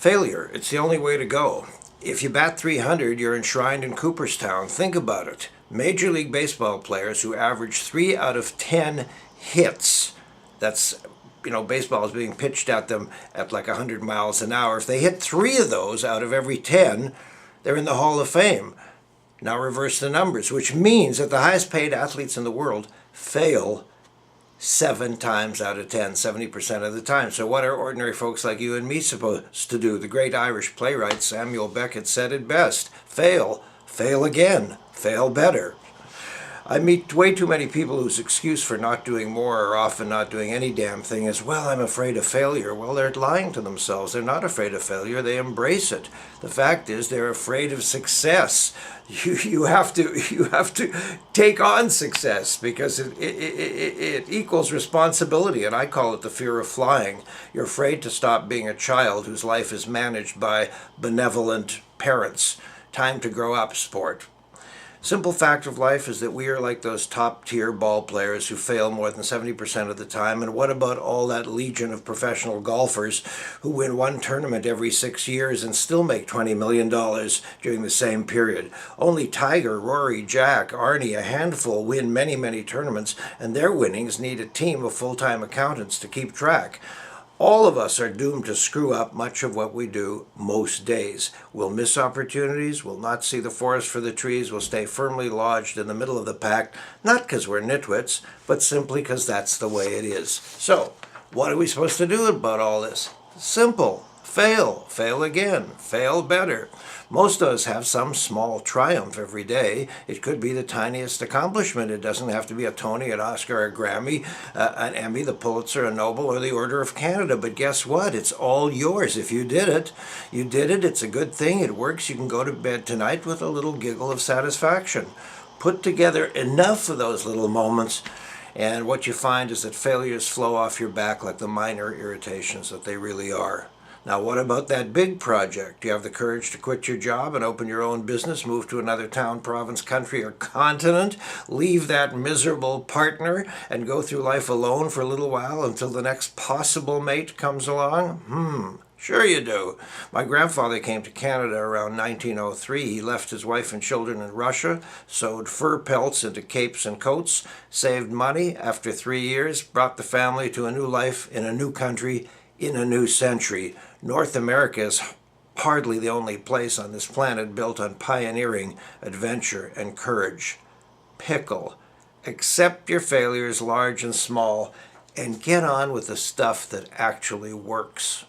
Failure, it's the only way to go. If you bat 300, you're enshrined in Cooperstown. Think about it. Major League Baseball players who average 3 out of 10 hits, that's, baseball is being pitched at them at like 100 miles an hour. If they hit 3 of those out of every 10, they're in the Hall of Fame. Now reverse the numbers, which means that the highest paid athletes in the world fail 7 times out of 10, 70% of the time. So what are ordinary folks like you and me supposed to do? The great Irish playwright Samuel Beckett said it best: fail, fail again, fail better. I meet way too many people whose excuse for not doing more or often not doing any damn thing is, well, I'm afraid of failure. Well, they're lying to themselves. They're not afraid of failure. They embrace it. The fact is they're afraid of success. You have to take on success because it equals responsibility, and I call it the fear of flying. You're afraid to stop being a child whose life is managed by benevolent parents. Time to grow up, sport. Simple fact of life is that we are like those top-tier ball players who fail more than 70% of the time. And what about all that legion of professional golfers who win one tournament every 6 years and still make $20 million during the same period? Only Tiger, Rory, Jack, Arnie, a handful win many, many tournaments, and their winnings need a team of full-time accountants to keep track. All of us are doomed to screw up much of what we do most days. We'll miss opportunities, we'll not see the forest for the trees, we'll stay firmly lodged in the middle of the pack, not because we're nitwits, but simply because that's the way it is. So, what are we supposed to do about all this? Simple. Fail. Fail again. Fail better. Most of us have some small triumph every day. It could be the tiniest accomplishment. It doesn't have to be a Tony, an Oscar, a Grammy, an Emmy, the Pulitzer, a Nobel, or the Order of Canada. But guess what? It's all yours. If you did it, you did it. It's a good thing. It works. You can go to bed tonight with a little giggle of satisfaction. Put together enough of those little moments, and what you find is that failures flow off your back like the minor irritations that they really are. Now, what about that big project? Do you have the courage to quit your job and open your own business, move to another town, province, country, or continent, leave that miserable partner, and go through life alone for a little while until the next possible mate comes along? Sure you do. My grandfather came to Canada around 1903. He left his wife and children in Russia, sewed fur pelts into capes and coats, saved money. After 3 years, brought the family to a new life in a new country, in a new century. North America is hardly the only place on this planet built on pioneering, adventure, and courage. Pickle. Accept your failures, large and small, and get on with the stuff that actually works.